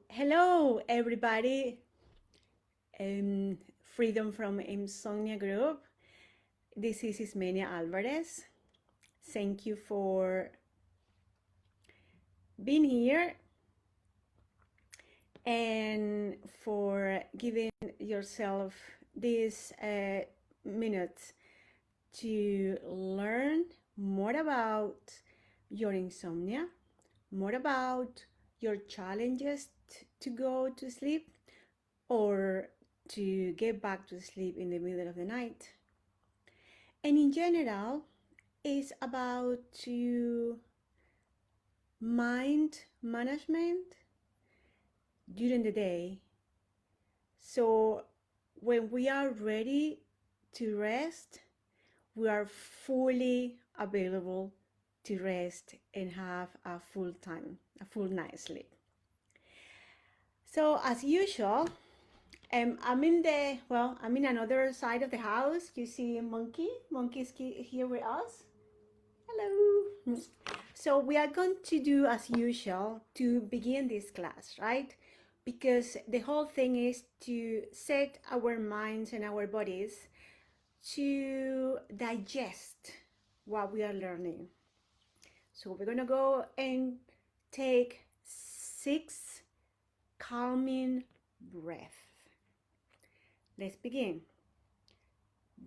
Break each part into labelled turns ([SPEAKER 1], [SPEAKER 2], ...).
[SPEAKER 1] Hello, everybody. Freedom from Insomnia Group. This is Ismenia Alvarez. Thank you for being here and for giving yourself these minutes to learn more about your insomnia, more about your challenges to go to sleep or to get back to sleep in the middle of the night. And in general, it's about to mind management during the day. So when we are ready to rest, we are fully available to rest and have a full night's sleep. So as usual, I'm in another side of the house. You see Monkey. Monkey's here with us. Hello. So we are going to do as usual to begin this class, right? Because the whole thing is to set our minds and our bodies to digest what we are learning. So we're gonna go and take 6 calming breaths. Let's begin.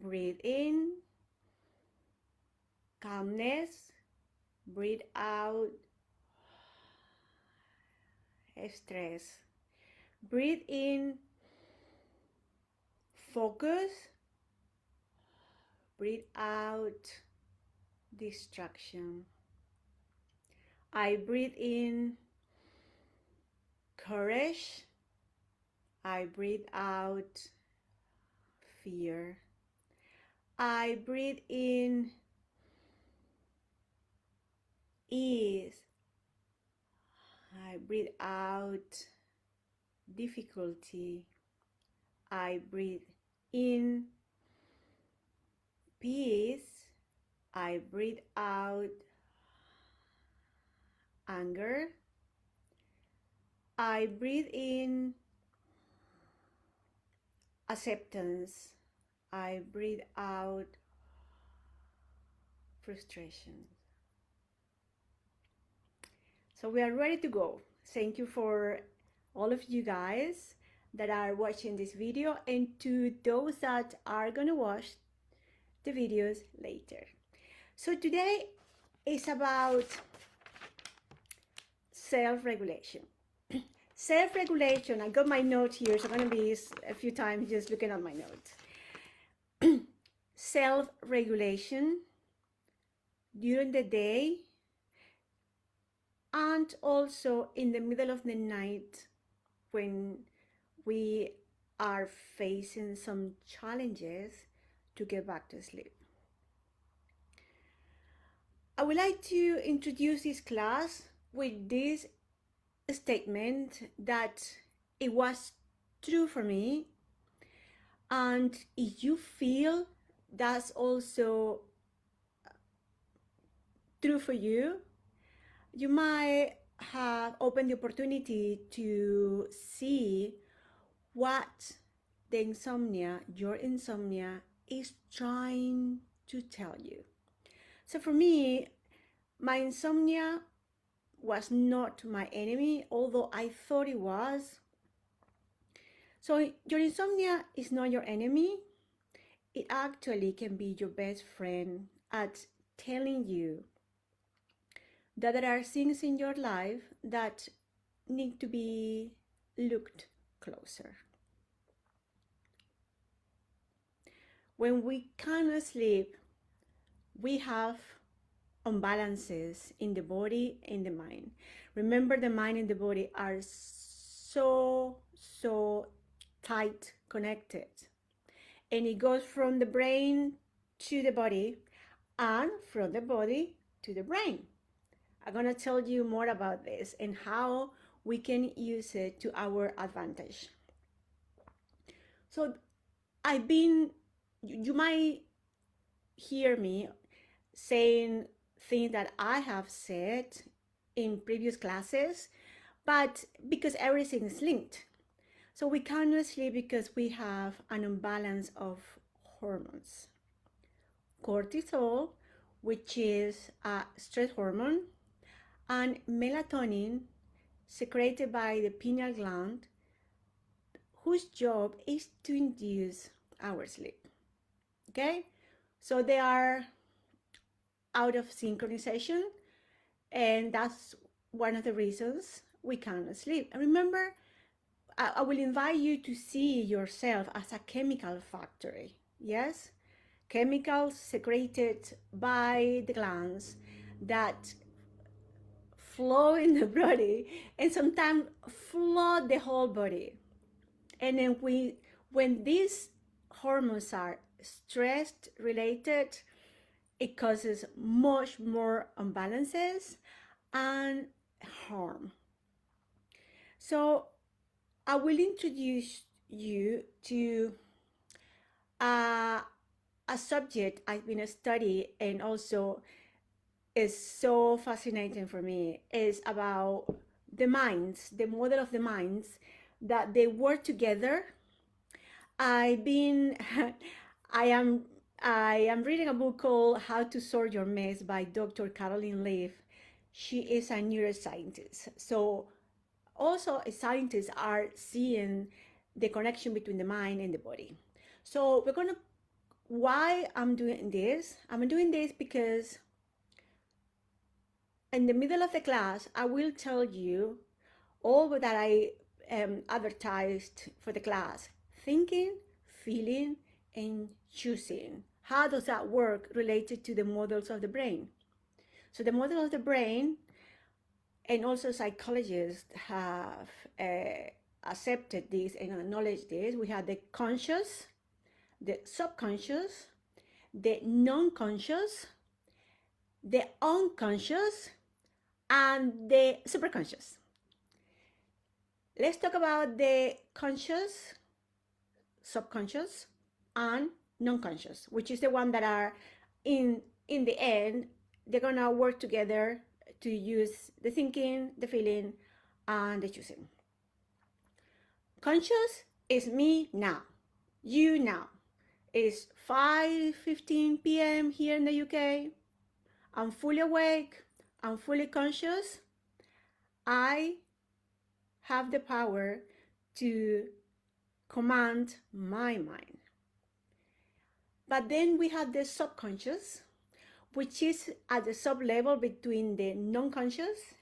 [SPEAKER 1] Breathe in, calmness. Breathe out, stress. Breathe in, focus. Breathe out, distraction. I breathe in, courage. I breathe out, fear. I breathe in, ease. I breathe out, difficulty. I breathe in, peace. I breathe out, anger. I breathe in, acceptance. I breathe out, frustration. So we are ready to go. Thank you for all of you guys that are watching this video and to those that are gonna watch the videos later. So today is about self-regulation. Self-regulation, I got my note here, so I'm gonna be a few times just looking at my notes. Self-regulation during the day and also in the middle of the night when we are facing some challenges to get back to sleep. I would like to introduce this class with this statement that it was true for me, and if you feel that's also true for you, you might have opened the opportunity to see what your insomnia is trying to tell you. So for me, my insomnia was not my enemy, although I thought it was. So your insomnia is not your enemy. It actually can be your best friend at telling you that there are things in your life that need to be looked closer. When we cannot sleep, we have imbalances in the body and the mind. Remember, the mind and the body are so tight connected, and it goes from the brain to the body and from the body to the brain. I'm going to tell you more about this and how we can use it to our advantage. So you might hear me saying things that I have said in previous classes, but because everything is linked. So we cannot sleep because we have an imbalance of hormones. Cortisol, which is a stress hormone, and melatonin, secreted by the pineal gland, whose job is to induce our sleep. Okay? So they are out of synchronization, and that's one of the reasons we cannot sleep. And remember, I will invite you to see yourself as a chemical factory. Yes? Chemicals secreted by the glands that flow in the body and sometimes flood the whole body. And then when these hormones are stress related, it causes much more imbalances and harm. So I will introduce you to a, a subject I've been studying and also is so fascinating for me. Is about the minds, the model of the minds, that they work together. I've been, I am, I am reading a book called How to Sort Your Mess by Dr. Caroline Leaf. She is a neuroscientist. So also scientists are seeing the connection between the mind and the body. So we're gonna, why I'm doing this? I'm doing this because in the middle of the class, I will tell you all that I advertised for the class: thinking, feeling, and choosing. How does that work related to the models of the brain? So the model of the brain, and also psychologists have accepted this and acknowledged this. We have the conscious, the subconscious, the non-conscious, the unconscious, and the superconscious. Let's talk about the conscious, subconscious, and non-conscious, which is the one that are in the end, they're gonna work together to use the thinking, the feeling, and the choosing. Conscious is me now, you now. It's 5:15 p.m. here in the UK. I'm fully awake, I'm fully conscious. I have the power to command my mind. But then we have the subconscious, which is at the sub level between the non-conscious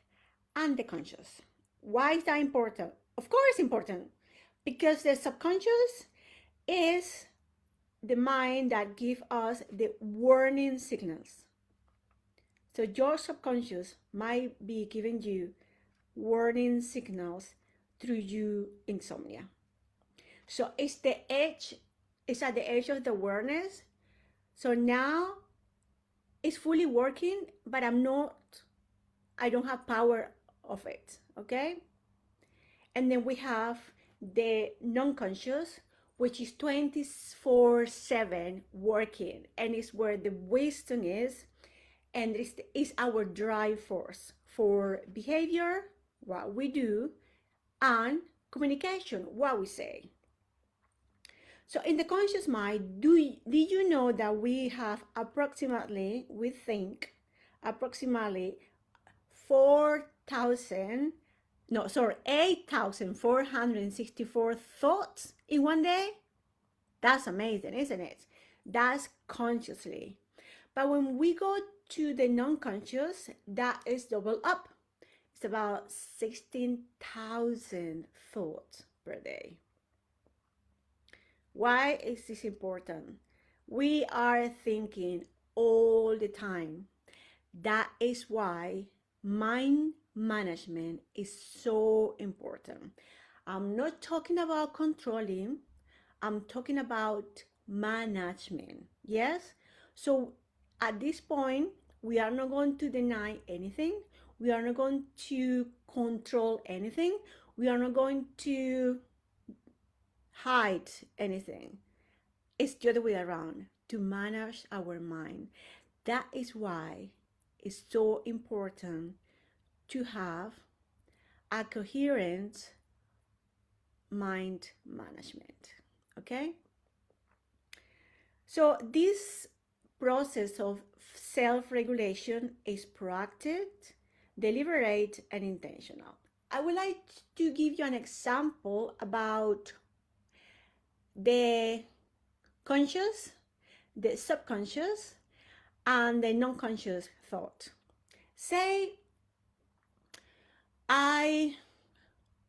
[SPEAKER 1] and the conscious. Why is that important? Of course, important, because the subconscious is the mind that gives us the warning signals. So your subconscious might be giving you warning signals through your insomnia. So it's the edge, it's at the edge of the awareness. So now it's fully working, but I don't have power of it, okay? And then we have the non-conscious, which is 24/7 working, and it's where the wisdom is, and it's our drive force for behavior, what we do, and communication, what we say. So in the conscious mind, did you know that we have approximately, we think, approximately 8,464 thoughts in one day? That's amazing, isn't it? That's consciously. But when we go to the non-conscious, that is double up. It's about 16,000 thoughts per day. Why is this important? We are thinking all the time. That is why mind management is so important. I'm not talking about controlling, I'm talking about management. Yes? So at this point, we are not going to deny anything. We are not going to control anything. We are not going to hide anything. It's the other way around, to manage our mind. That is why it's so important to have a coherent mind management. Okay? So this process of self-regulation is proactive, deliberate, and intentional. I would like to give you an example about the conscious, the subconscious, and the non-conscious thought. Say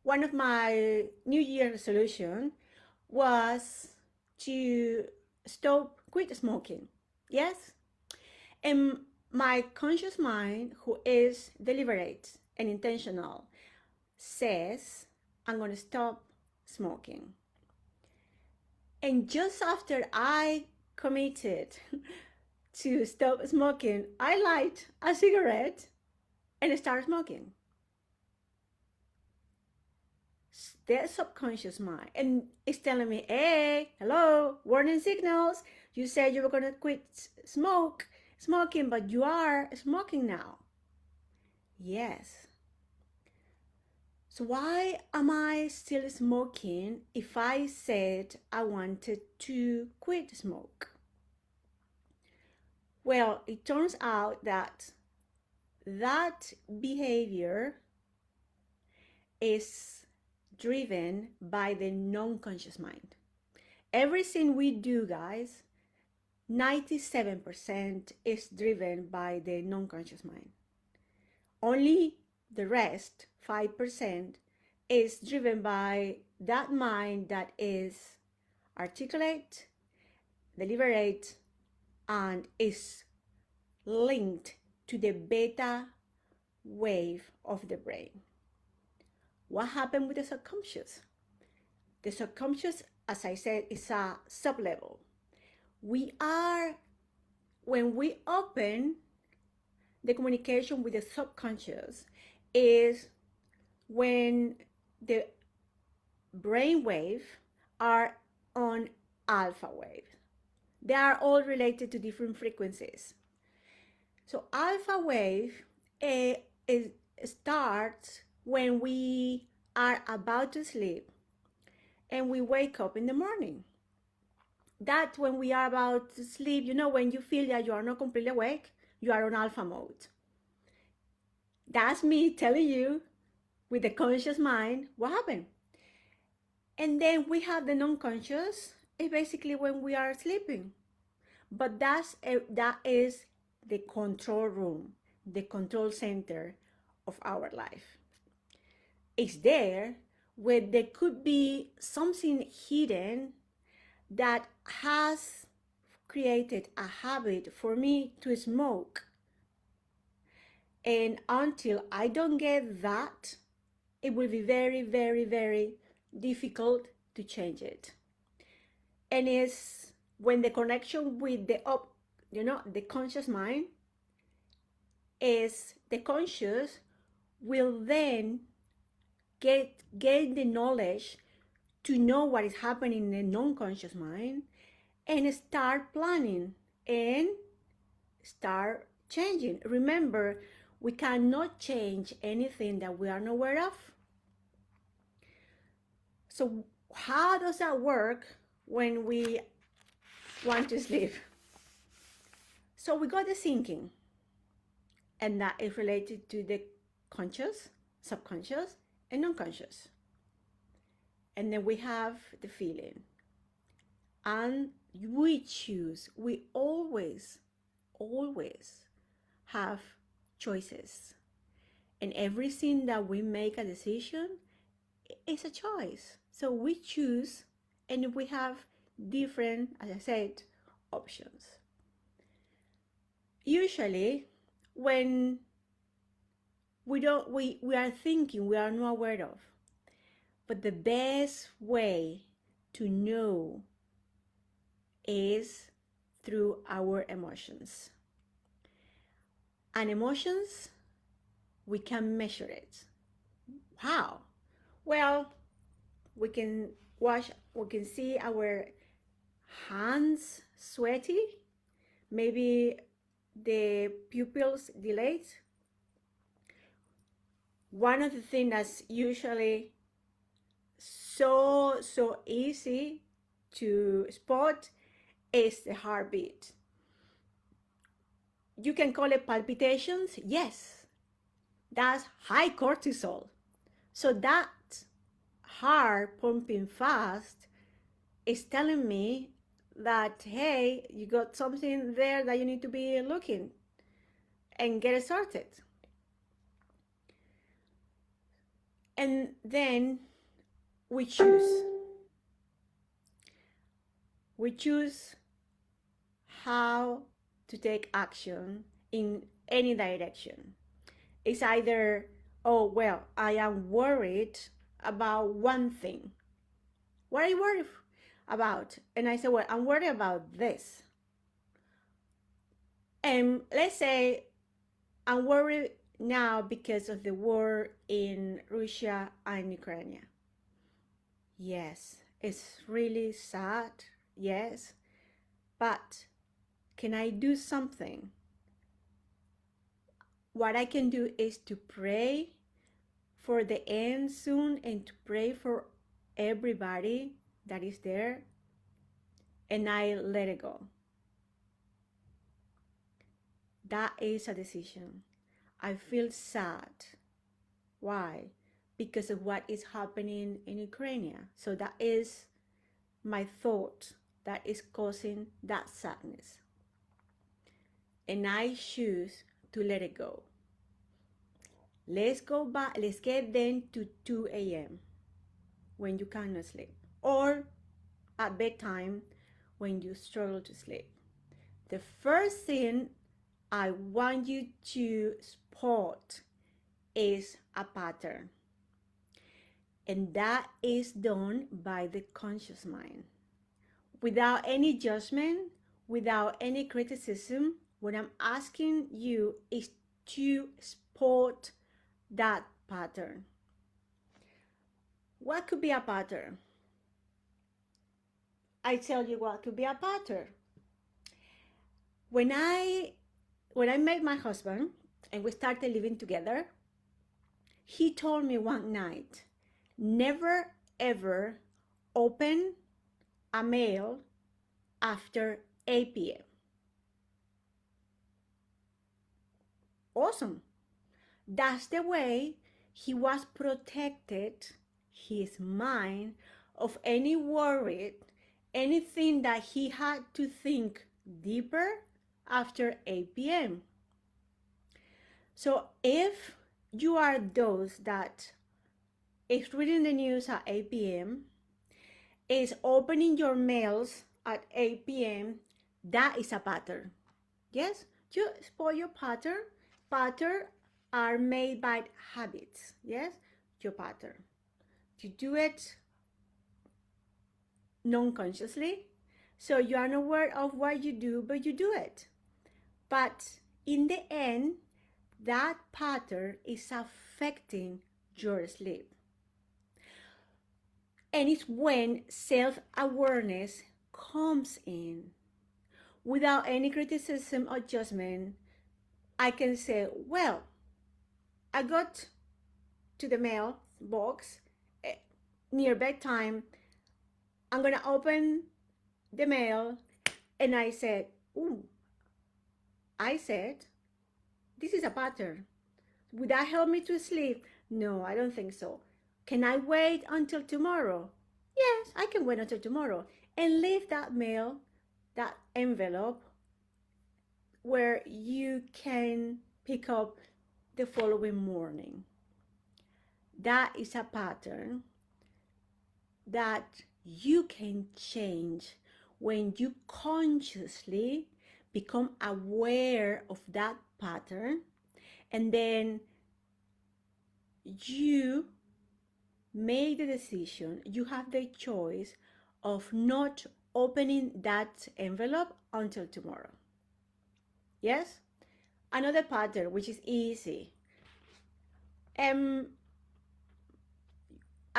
[SPEAKER 1] one of my New Year resolution was to quit smoking. Yes? And my conscious mind, who is deliberate and intentional, says, I'm going to stop smoking. And just after I committed to stop smoking, I light a cigarette and start smoking. The subconscious mind, and it's telling me, hey, hello, warning signals. You said you were going to quit smoking, but you are smoking now. Yes. So why am I still smoking if I said I wanted to quit smoke? Well, it turns out that behavior is driven by the non-conscious mind. Everything we do, guys, 97% is driven by the non-conscious mind. Only the rest, 5%, is driven by that mind that is articulate, deliberate, and is linked to the beta wave of the brain. What happened with the subconscious? The subconscious, as I said, is a sublevel. When we open the communication with the subconscious, is when the brain waves are on alpha wave. They are all related to different frequencies. So alpha wave starts when we are about to sleep and we wake up in the morning. That's when we are about to sleep, when you feel that you are not completely awake, you are on alpha mode. That's me telling you with the conscious mind what happened. And then we have the non-conscious, it's basically when we are sleeping. But that is the control room, the control center of our life. It's there where there could be something hidden that has created a habit for me to smoke. And until I don't get that, it will be very, very, very difficult to change it. And it's when the connection with the conscious mind is the conscious will then gain the knowledge to know what is happening in the non-conscious mind and start planning and start changing. Remember, we cannot change anything that we are not aware of. So how does that work when we want to sleep? So we got the thinking, and that is related to the conscious, subconscious, and non-conscious. And then we have the feeling. And we always have choices. And everything that we make a decision is a choice. So we choose, and we have different, as I said, options. Usually, when we are thinking, we are not aware of. But the best way to know is through our emotions. And emotions, we can measure it. How? Well, we can see our hands sweaty, maybe the pupils dilate. One of the things that's usually so easy to spot is the heartbeat. You can call it palpitations. Yes, that's high cortisol. So that heart pumping fast is telling me that, hey, you got something there that you need to be looking and get it sorted. And then we choose. We choose how to take action in any direction. It's either, oh, well, I am worried about one thing. What are you worried about? And I said, well, I'm worried about this. And let's say I'm worried now because of the war in Russia and Ukraine. Yes, it's really sad. Yes. But can I do something? What I can do is to pray for the end soon and to pray for everybody that is there, and I let it go. That is a decision. I feel sad. Why? Because of what is happening in Ukraine. So that is my thought that is causing that sadness. And I choose to let it go. Let's go back, let's get then to 2 a.m. when you cannot sleep, or at bedtime when you struggle to sleep. The first thing I want you to spot is a pattern. And that is done by the conscious mind. Without any judgment, without any criticism, what I'm asking you is to spot that pattern. What could be a pattern? I tell you what could be a pattern. When I met my husband and we started living together, he told me one night, never ever open a mail after 8 p.m. Awesome. That's the way he was protected his mind of any worry, anything that he had to think deeper after 8 p.m. So if you are those that is reading the news at 8 p.m., is opening your mails at 8 p.m., that is a pattern. Yes, you spoil your pattern. Pattern are made by habits. Yes, your pattern. You do it non-consciously, so you are not aware of what you do, but you do it. But in the end, that pattern is affecting your sleep. And it's when self-awareness comes in. Without any criticism or judgment, I can say, well, I got to the mail box near bedtime. I'm going to open the mail. And I said, ooh, this is a pattern. Would that help me to sleep? No, I don't think so. Can I wait until tomorrow? Yes, I can wait until tomorrow. And leave that mail, that envelope, where you can pick up the following morning. That is a pattern that you can change when you consciously become aware of that pattern, and then you make the decision, you have the choice of not opening that envelope until tomorrow. Yes? Another pattern, which is easy. I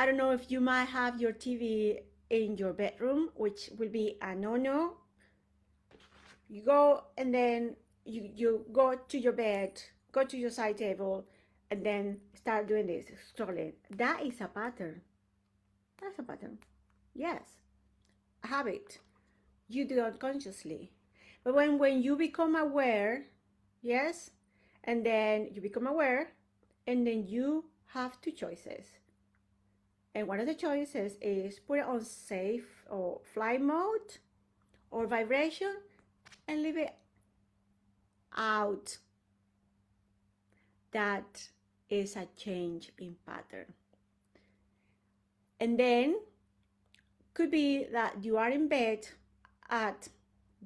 [SPEAKER 1] don't know if you might have your TV in your bedroom, which will be a no-no. You go and then you go to your bed, go to your side table, and then start doing this, scrolling. That is a pattern. That's a pattern. Yes, a habit. You do unconsciously. But when you become aware, yes, and then you become aware, and then you have two choices. And one of the choices is put it on safe or flight mode or vibration and leave it out. That is a change in pattern. And then could be that you are in bed at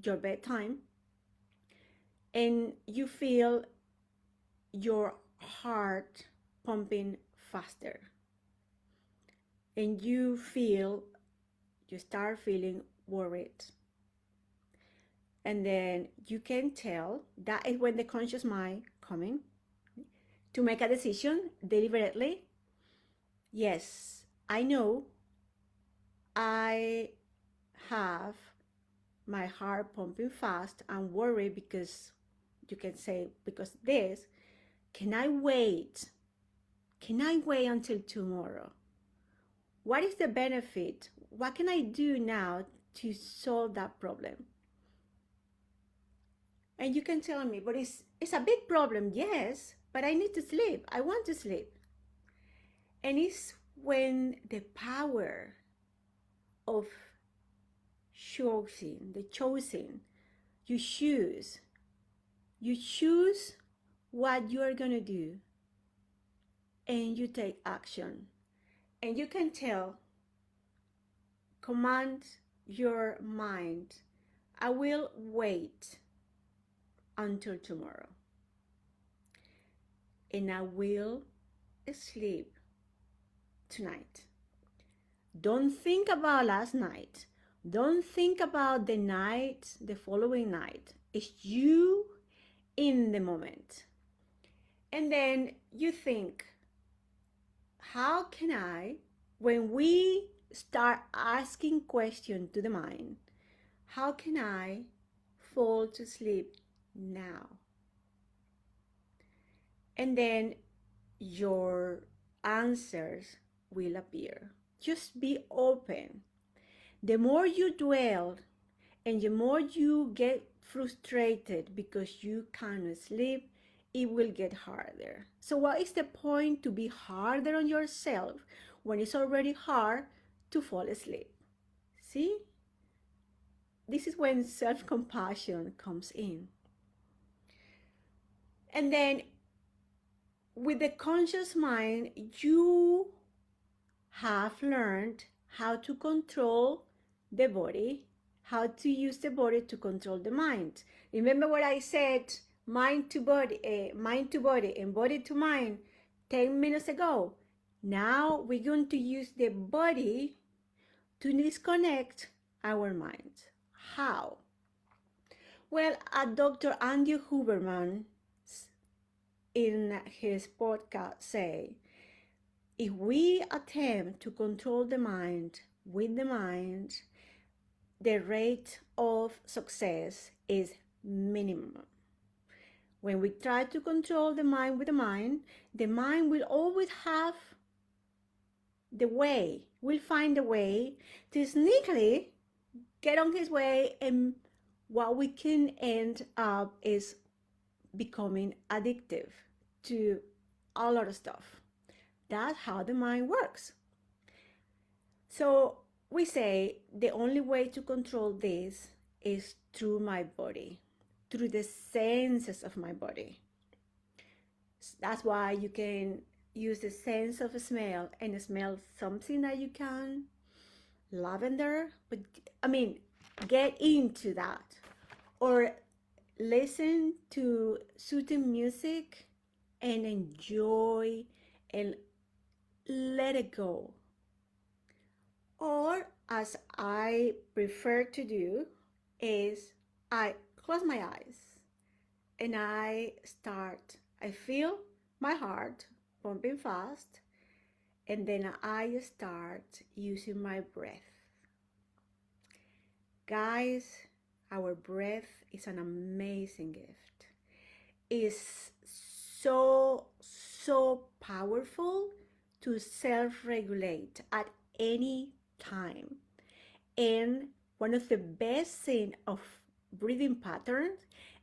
[SPEAKER 1] your bedtime and you feel your heart pumping faster, and you start feeling worried, and then you can tell that is when the conscious mind coming to make a decision deliberately. Yes, I know I have my heart pumping fast and worried because you can say because this. Can I wait? Can I wait until tomorrow? What is the benefit? What can I do now to solve that problem? And you can tell me, but it's a big problem, yes, but I need to sleep. I want to sleep. And it's when the power of choosing, you choose. You choose what you are going to do and you take action. And you can tell, command your mind, I will wait until tomorrow and I will sleep tonight. Don't think about last night. Don't think about the following night. It's you in the moment. And then you think, how can I, when we start asking questions to the mind, how can I fall to sleep now? And then your answers will appear. Just be open. The more you dwell and the more you get frustrated because you cannot sleep, it will get harder. So, what is the point to be harder on yourself when it's already hard to fall asleep? See? This is when self compassion comes in. And then with the conscious mind, you have learned how to control the body, how to use the body to control the mind. Remember what I said, mind to body, and body to mind 10 minutes ago. Now we're going to use the body to disconnect our mind. How? Well, Dr. Andy Huberman in his podcast say, if we attempt to control the mind with the mind, the rate of success is minimum. When we try to control the mind with the mind will always have will find a way to sneakily get on his way, and what we can end up is becoming addictive to a lot of stuff. That's how the mind works. So we say the only way to control this is through my body, through the senses of my body. That's why you can use the sense of smell and smell something that you can, lavender, but get into that. Or listen to soothing music and enjoy and let it go. Or, as I prefer to do, is I close my eyes and I feel my heart pumping fast, and then I start using my breath. Guys, our breath is an amazing gift. It's so, so powerful to self-regulate at any time. And one of the best things of breathing patterns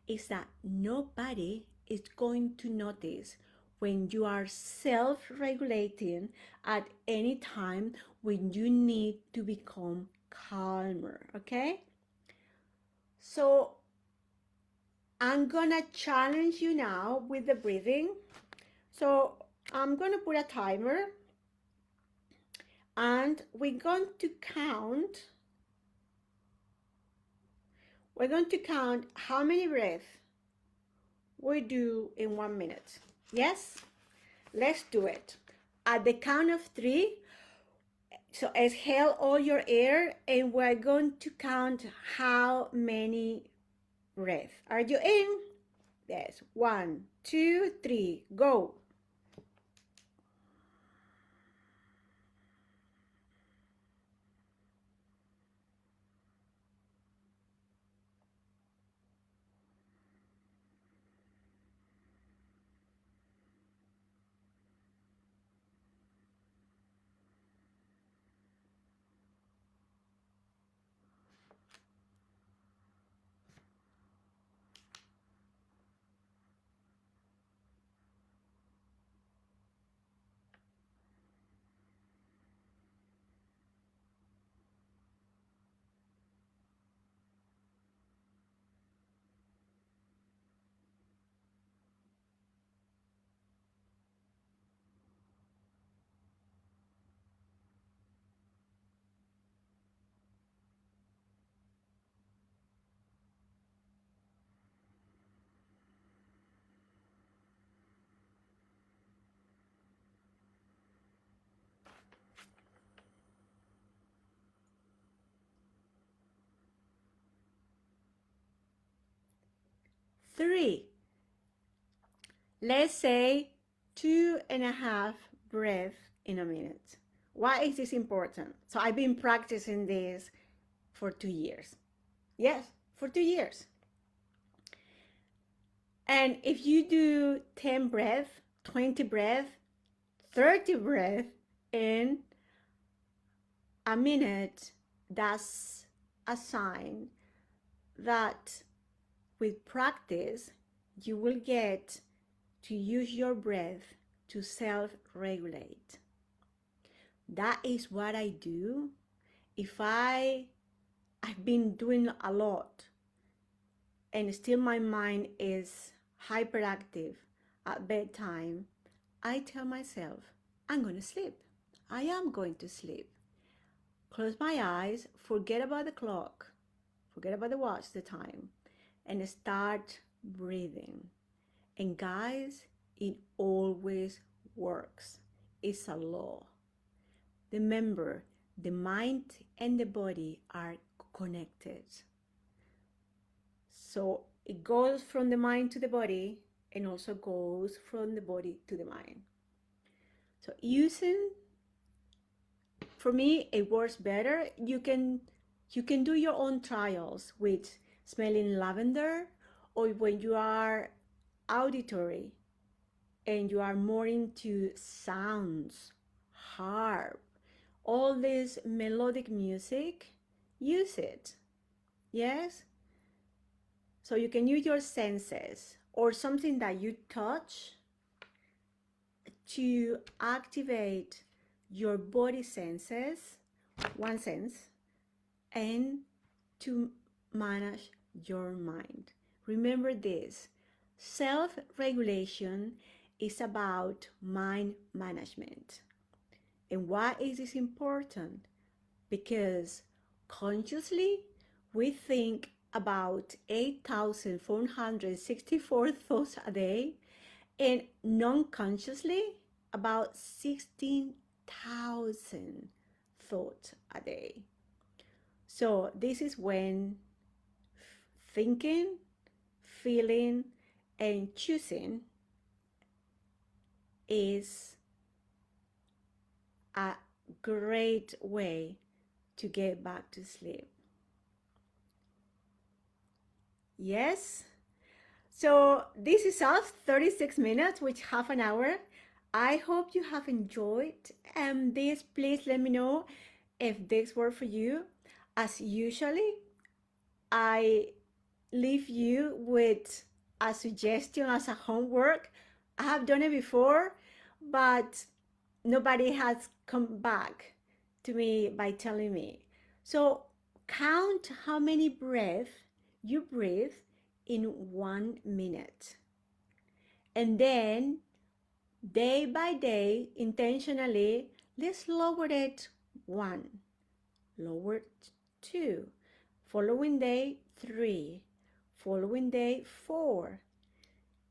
[SPEAKER 1] is that nobody is going to notice when you are self-regulating at any time when you need to become calmer, okay? So I'm gonna challenge you now with the breathing. So I'm gonna put a timer and we're going to count how many breaths we do in 1 minute. Yes? Let's do it. At the count of 3, so exhale all your air and we're going to count how many breaths. Are you in? Yes. 1, 2, 3, go. Three. Let's say 2.5 breaths in a minute. Why is this important? So I've been practicing this for 2 years. Yes, for 2 years. And if you do 10 breaths, 20 breaths, 30 breaths in a minute, that's a sign that with practice, you will get to use your breath to self-regulate. That is what I do. If I've been doing a lot and still my mind is hyperactive at bedtime, I tell myself, I'm going to sleep. I am going to sleep. Close my eyes, forget about the clock, forget about the watch, the time, and start breathing. And guys, it always works. It's a law. Remember, the mind and the body are connected. So it goes from the mind to the body and also goes from the body to the mind. So for me, it works better. You can do your own trials with smelling lavender, or when you are auditory and you are more into sounds, harp, all this melodic music, use it. Yes? So you can use your senses or something that you touch to activate your body senses, one sense, and to manage your mind. Remember this, self-regulation is about mind management. And why is this important? Because consciously we think about 8,464 thoughts a day, and non-consciously about 16,000 thoughts a day. So this is when thinking, feeling, and choosing is a great way to get back to sleep. Yes? So this is us, 36 minutes, which half an hour. I hope you have enjoyed this. Please let me know if this worked for you. As usually, I leave you with a suggestion as a homework. I have done it before, but nobody has come back to me by telling me. So count how many breaths you breathe in 1 minute. And then day by day, intentionally, let's lower it one, lower it two, following day three, following day four.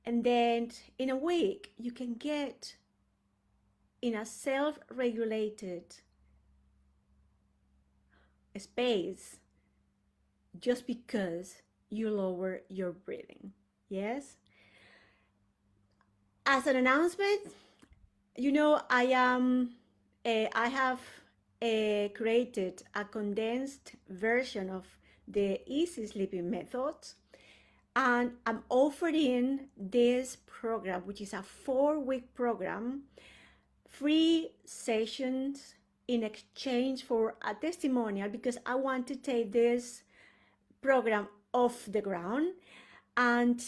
[SPEAKER 1] And then in a week, you can get in a self-regulated space just because you lower your breathing. Yes? As an announcement, I have created a condensed version of the Easy Sleeping Method, and I'm offering this program, which is a 4-week program, free sessions in exchange for a testimonial, because I want to take this program off the ground, and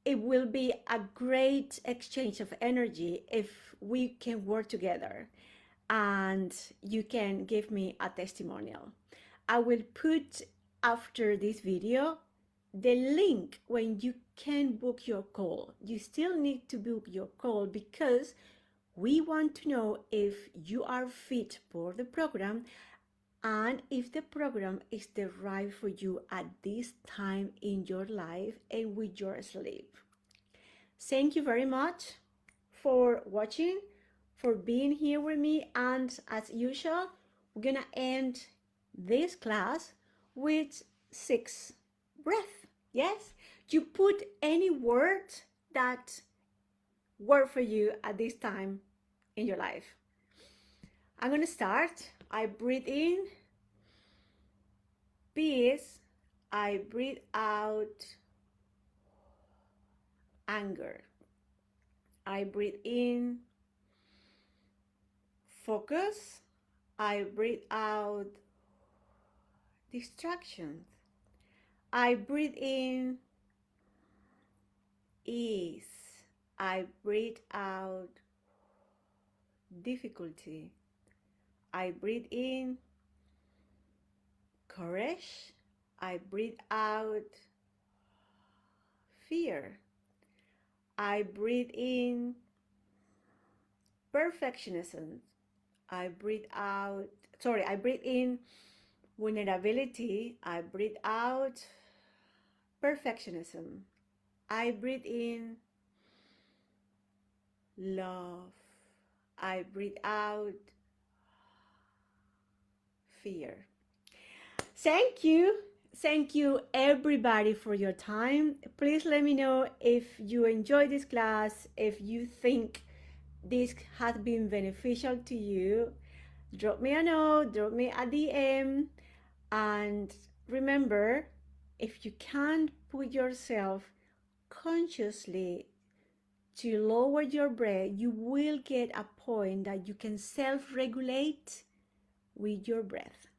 [SPEAKER 1] it will be a great exchange of energy if we can work together and you can give me a testimonial. I will put after this video the link when you can book your call. You still need to book your call because we want to know if you are fit for the program and if the program is the right for you at this time in your life and with your sleep. Thank you very much for watching, for being here with me, and as usual, we're gonna end this class with 6 breaths. Yes, you put any word that work for you at this time in your life. I'm gonna start. I breathe in peace. I breathe out anger. I breathe in focus. I breathe out distractions. I breathe in ease. I breathe out difficulty. I breathe in courage. I breathe out fear. I breathe in perfectionism. I breathe in vulnerability. I breathe out perfectionism. I breathe in love. I breathe out fear. Thank you. Thank you everybody for your time. Please let me know if you enjoyed this class, if you think this has been beneficial to you. Drop me a note, drop me a DM, and remember, if you can't put yourself consciously to lower your breath, you will get a point that you can self-regulate with your breath.